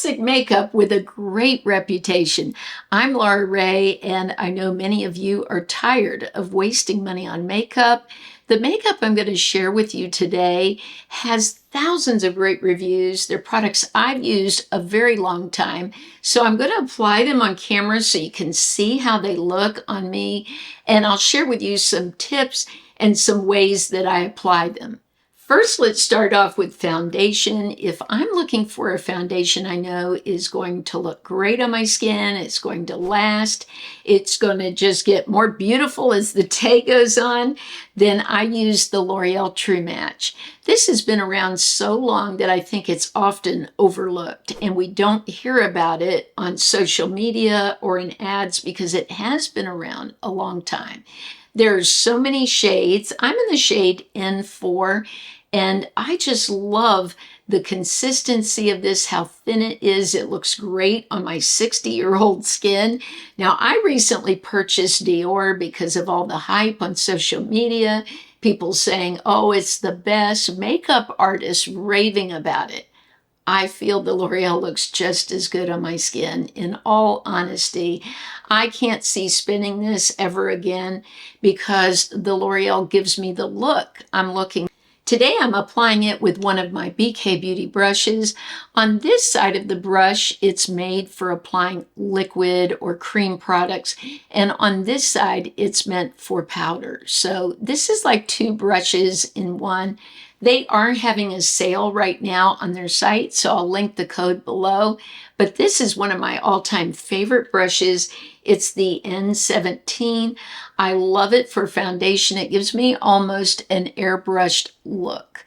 classic makeup with a great reputation. I'm Laura Rae, and I know many of you are tired of wasting money on makeup. The makeup I'm going to share with you today has thousands of great reviews. They're products I've used a very long time. So I'm going to apply them on camera so you can see how they look on me. And I'll share with you some tips and some ways that I apply them. First, let's start off with foundation. If I'm looking for a foundation I know is going to look great on my skin, it's going to last, it's going to just get more beautiful as the day goes on, then I use the L'Oreal True Match. This has been around so long that I think it's often overlooked, and we don't hear about it on social media or in ads because it has been around a long time. There's so many shades. I'm in the shade N4, and I just love the consistency of this, how thin it is. It looks great on my 60-year-old skin. Now, I recently purchased Dior because of all the hype on social media, people saying, oh, it's the best, makeup artists raving about it. I feel the L'Oreal looks just as good on my skin, in all honesty. I can't see spinning this ever again because the L'Oreal gives me the look I'm looking. Today I'm applying it with one of my BK Beauty brushes. On this side of the brush, it's made for applying liquid or cream products, and on this side, it's meant for powder. So this is like two brushes in one. They are having a sale right now on their site, so I'll link the code below. But this is one of my all-time favorite brushes. It's the N17. I love it for foundation. It gives me almost an airbrushed look.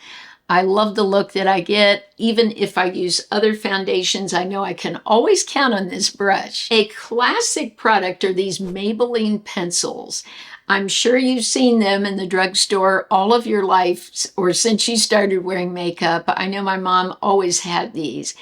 I love the look that I get. Even if I use other foundations, I know I can always count on this brush. A classic product are these Maybelline pencils. I'm sure you've seen them in the drugstore all of your life or since you started wearing makeup. I know my mom always had these.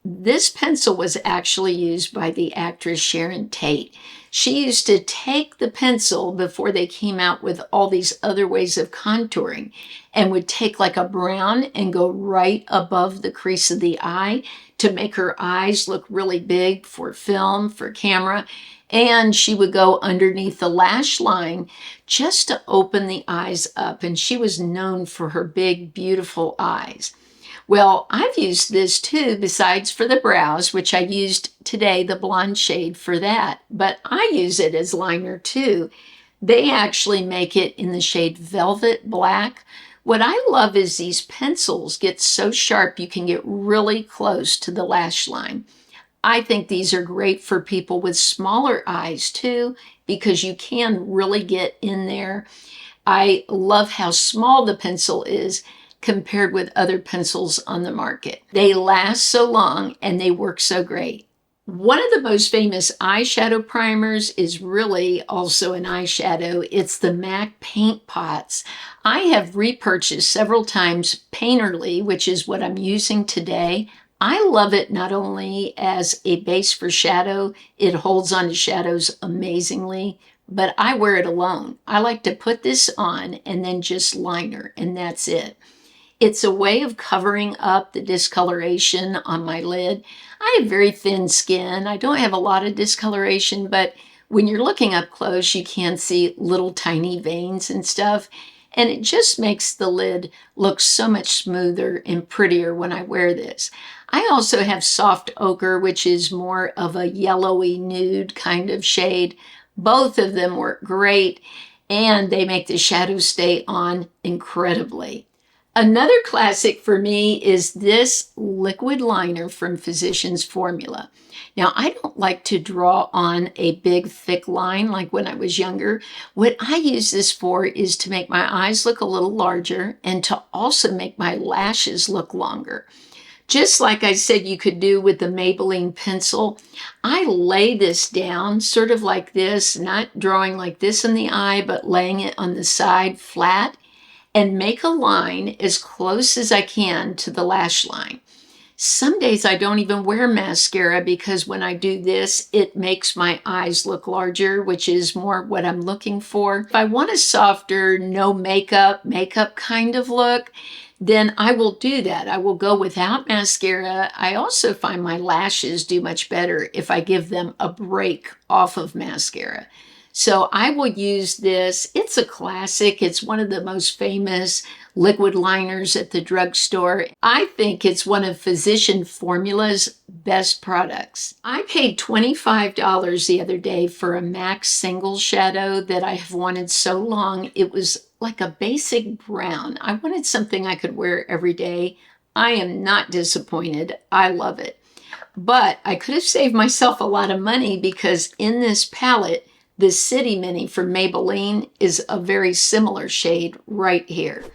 This pencil was actually used by the actress Sharon Tate. She used to take the pencil before they came out with all these other ways of contouring and would take like a brown and go right above the crease of the eye to make her eyes look really big for film, for camera. And she would go underneath the lash line just to open the eyes up. And she was known for her big, beautiful eyes. Well, I've used this too, besides for the brows, which I used today, the blonde shade for that. But I use it as liner too. They actually make it in the shade Velvet Black. What I love is these pencils get so sharp you can get really close to the lash line. I think these are great for people with smaller eyes too, because you can really get in there. I love how small the pencil is compared with other pencils on the market. They last so long and they work so great. One of the most famous eyeshadow primers is really also an eyeshadow. It's the MAC Paint Pots. I have repurchased several times Painterly, which is what I'm using today. I love it not only as a base for shadow, it holds on to shadows amazingly, but I wear it alone. I like to put this on and then just liner, and that's it. It's a way of covering up the discoloration on my lid. I have very thin skin. I don't have a lot of discoloration, but when you're looking up close, you can see little tiny veins and stuff. And it just makes the lid look so much smoother and prettier when I wear this. I also have soft ochre, which is more of a yellowy nude kind of shade. Both of them work great, and they make the shadow stay on incredibly. Another classic for me is this liquid liner from Physicians Formula. Now, I don't like to draw on a big, thick line like when I was younger. What I use this for is to make my eyes look a little larger and to also make my lashes look longer. Just like I said you could do with the Maybelline pencil, I lay this down sort of like this, not drawing like this in the eye, but laying it on the side flat, and make a line as close as I can to the lash line. Some days I don't even wear mascara because when I do this, it makes my eyes look larger, which is more what I'm looking for. If I want a softer, no makeup kind of look, then I will do that. I will go without mascara. I also find my lashes do much better if I give them a break off of mascara. So I will use this. It's a classic. It's one of the most famous liquid liners at the drugstore. I think it's one of Physician Formula's best products. I paid $25 the other day for a MAC single shadow that I have wanted so long. It was like a basic brown. I wanted something I could wear every day. I am not disappointed. I love it. But I could have saved myself a lot of money because in this palette, the City Mini from Maybelline is a very similar shade right here.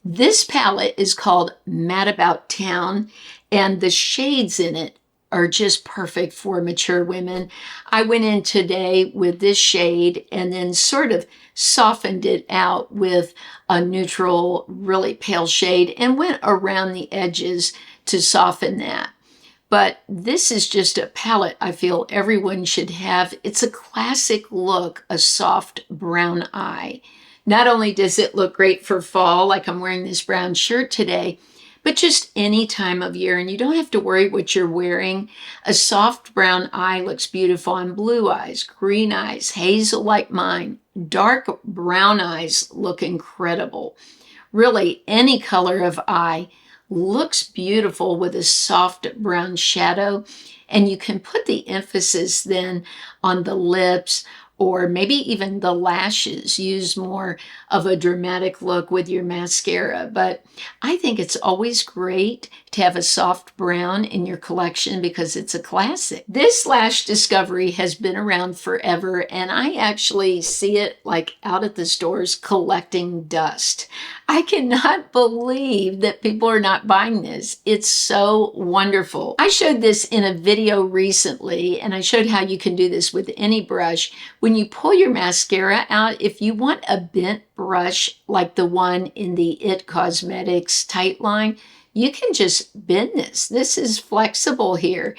This palette is called Mad About Town, and the shades in it are just perfect for mature women. I went in today with this shade and then sort of softened it out with a neutral, really pale shade and went around the edges to soften that. But this is just a palette I feel everyone should have. It's a classic look, a soft brown eye. Not only does it look great for fall, like I'm wearing this brown shirt today, but just any time of year, and you don't have to worry what you're wearing. A soft brown eye looks beautiful on blue eyes, green eyes, hazel like mine. Dark brown eyes look incredible. Really, any color of eye looks beautiful with a soft brown shadow, and you can put the emphasis then on the lips or maybe even the lashes. Use more of a dramatic look with your mascara. But I think it's always great to have a soft brown in your collection because it's a classic. This lash discovery has been around forever, and I actually see it like out at the stores collecting dust. I cannot believe that people are not buying this. It's so wonderful. I showed this in a video recently, and I showed how you can do this with any brush. When you pull your mascara out, if you want a bent brush like the one in the IT Cosmetics tight line, you can just bend this. This is flexible here.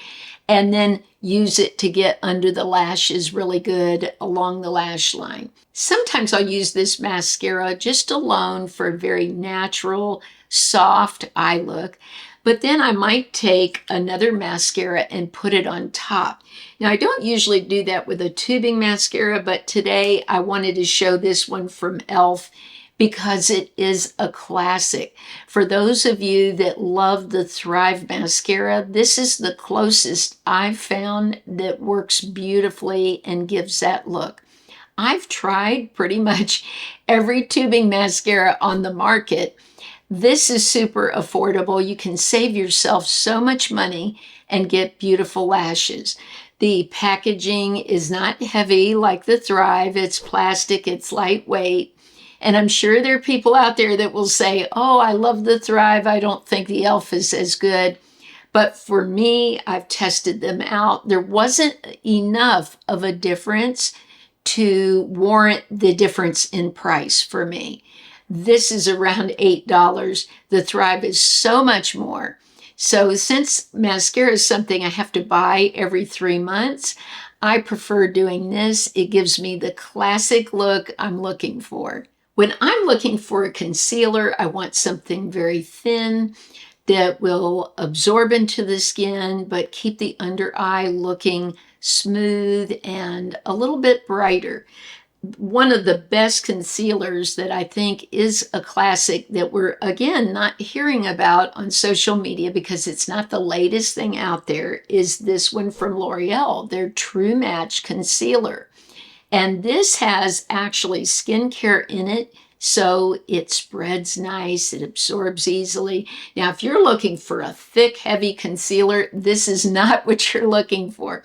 And then use it to get under the lashes really good along the lash line. Sometimes I'll use this mascara just alone for a very natural, soft eye look. But then I might take another mascara and put it on top. Now, I don't usually do that with a tubing mascara, but today I wanted to show this one from e.l.f. because it is a classic. For those of you that love the Thrive mascara, this is the closest I've found that works beautifully and gives that look. I've tried pretty much every tubing mascara on the market. This is super affordable. You can save yourself so much money and get beautiful lashes. The packaging is not heavy like the Thrive. It's plastic, it's lightweight. And I'm sure there are people out there that will say, oh, I love the Thrive. I don't think the e.l.f. is as good. But for me, I've tested them out. There wasn't enough of a difference to warrant the difference in price for me. This is around $8. The Thrive is so much more. So since mascara is something I have to buy every 3 months, I prefer doing this. It gives me the classic look I'm looking for. When I'm looking for a concealer, I want something very thin that will absorb into the skin, but keep the under eye looking smooth and a little bit brighter. One of the best concealers that I think is a classic that we're, again, not hearing about on social media because it's not the latest thing out there is this one from L'Oreal, their True Match Concealer. And this has actually skincare in it, so it spreads nice, it absorbs easily. Now, if you're looking for a thick, heavy concealer, this is not what you're looking for.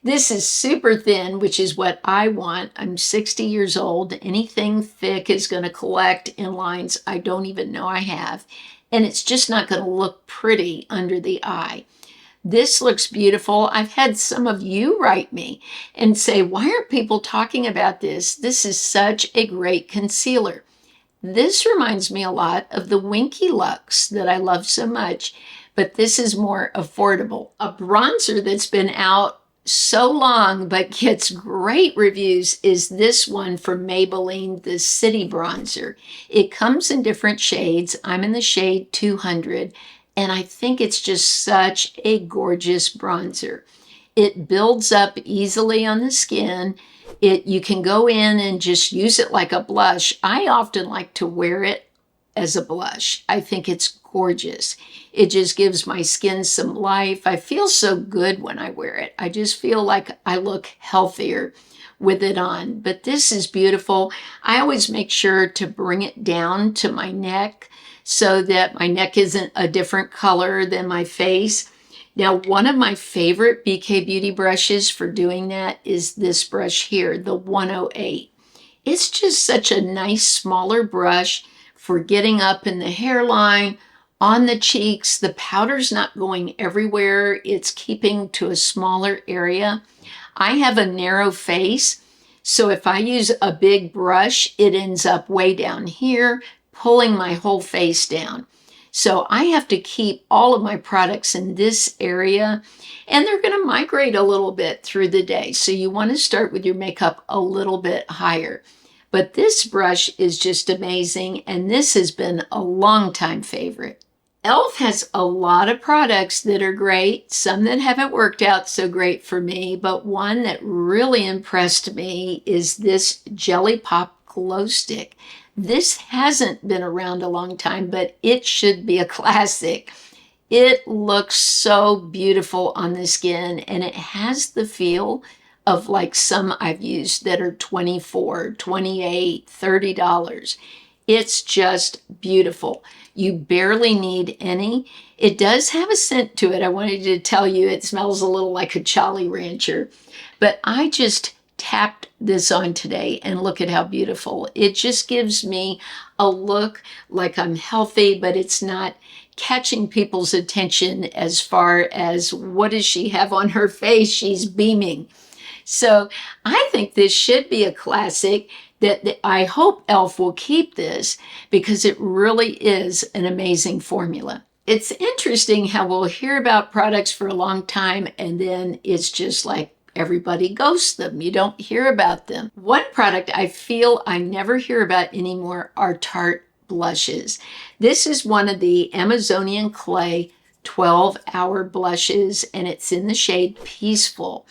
This is super thin, which is what I want. I'm 60 years old. Anything thick is going to collect in lines I don't even know I have. And it's just not going to look pretty under the eye. This looks beautiful. I've had some of you write me and say, why aren't people talking about this? This is such a great concealer. This reminds me a lot of the Winky Lux that I love so much, but this is more affordable. A bronzer that's been out so long but gets great reviews is this one from Maybelline, the City Bronzer. It comes in different shades. I'm in the shade 200, and I think it's just such a gorgeous bronzer. It builds up easily on the skin. You can go in and just use it like a blush. I often like to wear it as a blush. I think it's gorgeous. It just gives my skin some life. I feel so good when I wear it. I just feel like I look healthier with it on. But this is beautiful. I always make sure to bring it down to my neck so that my neck isn't a different color than my face. Now, one of my favorite BK Beauty brushes for doing that is this brush here, the 108. It's just such a nice, smaller brush for getting up in the hairline, on the cheeks. The powder's not going everywhere. It's keeping to a smaller area. I have a narrow face, so if I use a big brush, it ends up way down here, pulling my whole face down. So I have to keep all of my products in this area, and they're going to migrate a little bit through the day. So you want to start with your makeup a little bit higher. But this brush is just amazing, and this has been a long time favorite. e.l.f. has a lot of products that are great, some that haven't worked out so great for me, but one that really impressed me is this Jelly Pop Glow Stick. This hasn't been around a long time, but it should be a classic. It looks so beautiful on the skin, and it has the feel of like some I've used that are $24, $28, $30. It's just beautiful. You barely need any. It does have a scent to it. I wanted to tell you it smells a little like a Jolly Rancher, but I just tapped this on today and look at how beautiful. It just gives me a look like I'm healthy, but it's not catching people's attention as far as what does she have on her face? She's beaming. So I think this should be a classic that I hope e.l.f. will keep this because it really is an amazing formula. It's interesting how we'll hear about products for a long time and then it's just like everybody ghosts them. You don't hear about them. One product I feel I never hear about anymore are Tarte blushes. This is one of the Amazonian Clay 12-hour blushes, and it's in the shade Peaceful.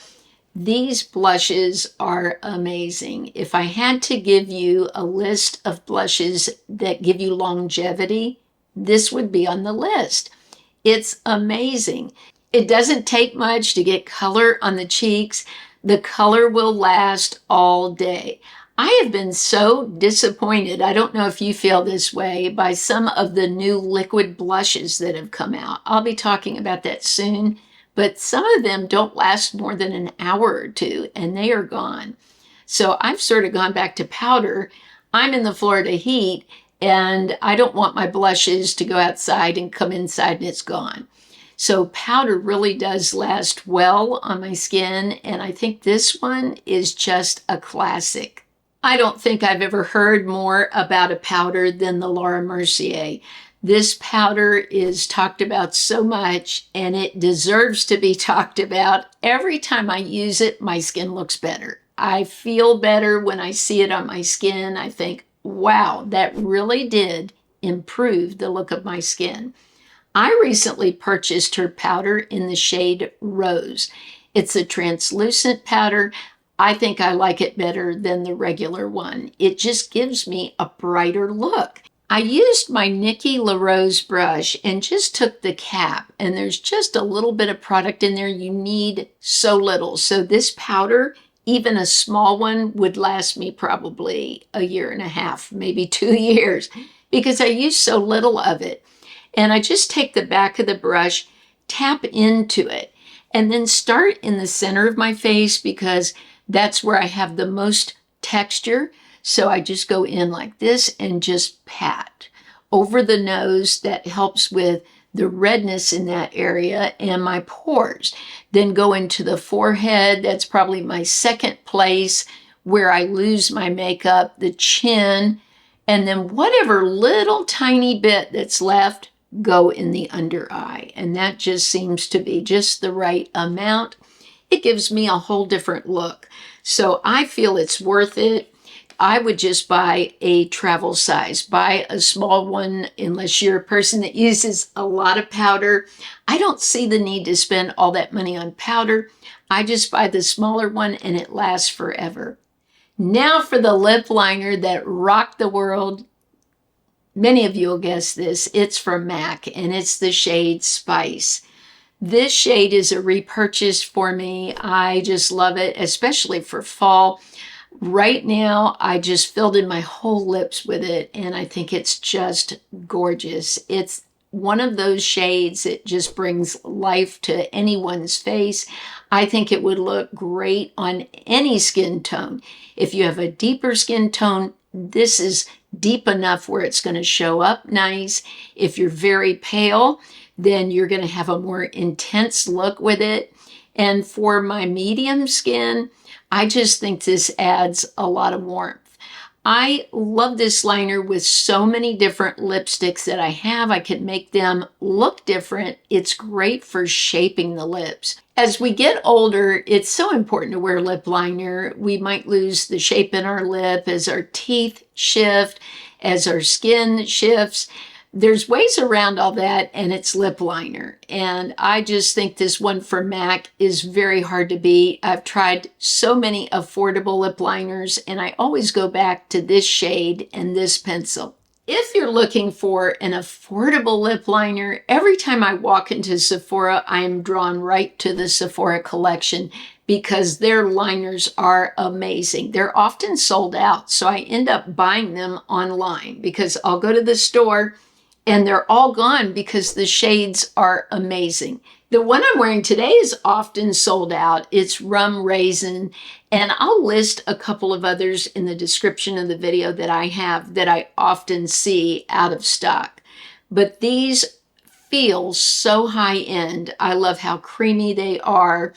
These blushes are amazing. If I had to give you a list of blushes that give you longevity, this would be on the list. It's amazing. It doesn't take much to get color on the cheeks. The color will last all day. I have been so disappointed, I don't know if you feel this way, by some of the new liquid blushes that have come out. I'll be talking about that soon, but some of them don't last more than an hour or two, and they are gone. So I've sort of gone back to powder. I'm in the Florida heat, and I don't want my blushes to go outside and come inside and it's gone. So powder really does last well on my skin, and I think this one is just a classic. I don't think I've ever heard more about a powder than the Laura Mercier. This powder is talked about so much, and it deserves to be talked about. Every time I use it, my skin looks better. I feel better when I see it on my skin. I think, wow, that really did improve the look of my skin. I recently purchased her powder in the shade Rose. It's a translucent powder. I think I like it better than the regular one. It just gives me a brighter look. I used my Nikki LaRose brush and just took the cap, and there's just a little bit of product in there. You need so little. So this powder, even a small one, would last me probably a year and a half, maybe 2 years, because I use so little of it. And I just take the back of the brush, tap into it, and then start in the center of my face because that's where I have the most texture. So I just go in like this and just pat over the nose. That helps with the redness in that area and my pores. Then go into the forehead. That's probably my second place where I lose my makeup, the chin, and then whatever little tiny bit that's left, go in the under eye. And that just seems to be just the right amount. It gives me a whole different look. So I feel it's worth it. I would just buy a travel size. Buy a small one unless you're a person that uses a lot of powder. I don't see the need to spend all that money on powder. I just buy the smaller one and it lasts forever. Now for the lip liner that rocked the world. Many of you will guess this. It's from MAC and it's the shade Spice. This shade is a repurchase for me. I just love it, especially for fall. Right now, I just filled in my whole lips with it, and I think it's just gorgeous. It's one of those shades that just brings life to anyone's face. I think it would look great on any skin tone. If you have a deeper skin tone, this is deep enough where it's going to show up nice. If you're very pale, then you're going to have a more intense look with it. And for my medium skin, I just think this adds a lot of warmth. I love this liner with so many different lipsticks that I have. I can make them look different. It's great for shaping the lips. As we get older, it's so important to wear lip liner. We might lose the shape in our lip as our teeth shift, as our skin shifts. There's ways around all that, and it's lip liner. And I just think this one from MAC is very hard to beat. I've tried so many affordable lip liners, and I always go back to this shade and this pencil. If you're looking for an affordable lip liner, every time I walk into Sephora, I am drawn right to the Sephora collection because their liners are amazing. They're often sold out, so I end up buying them online because I'll go to the store and they're all gone because the shades are amazing. The one I'm wearing today is often sold out. It's Rum Raisin, and I'll list a couple of others in the description of the video that I have that I often see out of stock. But these feel so high-end. I love how creamy they are.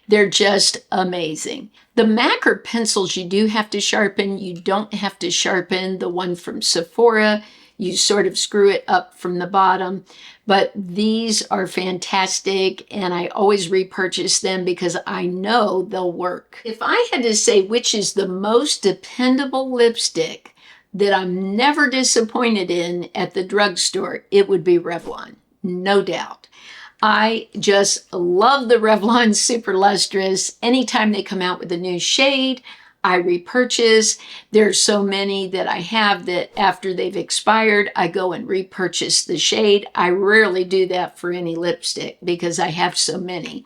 They're just amazing. The MAC are pencils you do have to sharpen. You don't have to sharpen the one from Sephora. You sort of screw it up from the bottom, but these are fantastic and I always repurchase them because I know they'll work. If I had to say which is the most dependable lipstick that I'm never disappointed in at the drugstore, it would be Revlon, no doubt. I just love the Revlon Super Lustrous. Anytime they come out with a new shade, I repurchase. There's so many that I have that after they've expired, I go and repurchase the shade. I rarely do that for any lipstick because I have so many.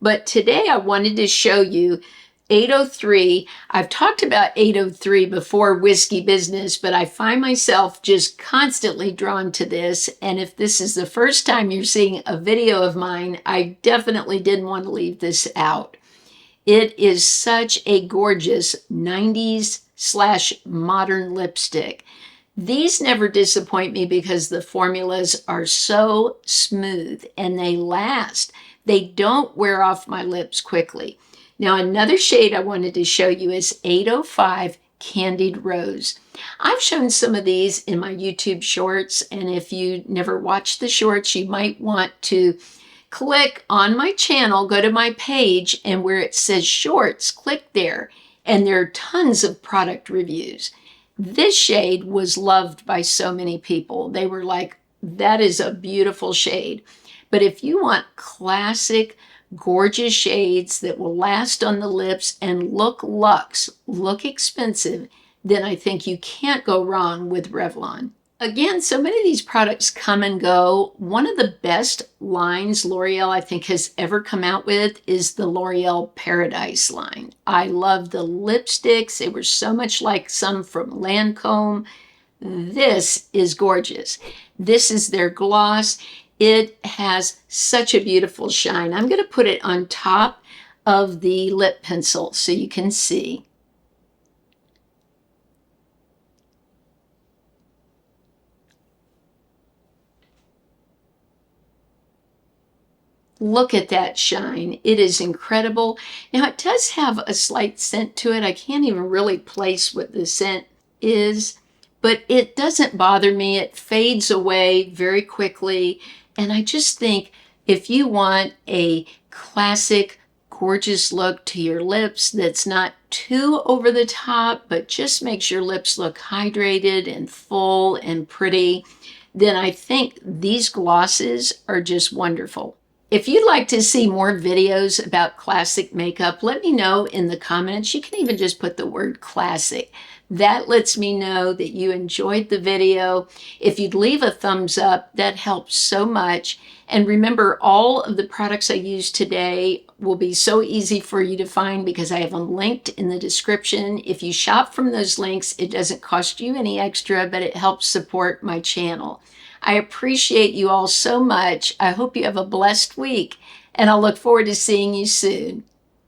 But today I wanted to show you 803. I've talked about 803 before, Whiskey Business, but I find myself just constantly drawn to this. And if this is the first time you're seeing a video of mine, I definitely didn't want to leave this out. It is such a gorgeous 90s/modern lipstick. These never disappoint me because the formulas are so smooth and they last. They don't wear off my lips quickly. Now, another shade I wanted to show you is 805 Candied Rose. I've shown some of these in my YouTube shorts, and if you never watched the shorts, you might want to click on my channel, go to my page, and where it says shorts, click there. And there are tons of product reviews. This shade was loved by so many people. They were like, that is a beautiful shade. But if you want classic, gorgeous shades that will last on the lips and look luxe, look expensive, then I think you can't go wrong with Revlon. Again, so many of these products come and go. One of the best lines L'Oreal, I think, has ever come out with is the L'Oreal Paradise line. I love the lipsticks. They were so much like some from Lancome. This is gorgeous. This is their gloss. It has such a beautiful shine. I'm going to put it on top of the lip pencil so you can see. Look at that shine. It is incredible. Now, it does have a slight scent to it. I can't even really place what the scent is, but it doesn't bother me. It fades away very quickly. And I just think if you want a classic, gorgeous look to your lips that's not too over the top, but just makes your lips look hydrated and full and pretty, then I think these glosses are just wonderful. If you'd like to see more videos about classic makeup, let me know in the comments. You can even just put the word classic. That lets me know that you enjoyed the video. If you'd leave a thumbs up, that helps so much. And remember, all of the products I used today will be so easy for you to find because I have them linked in the description. If you shop from those links, it doesn't cost you any extra, but it helps support my channel. I appreciate you all so much. I hope you have a blessed week, and I'll look forward to seeing you soon.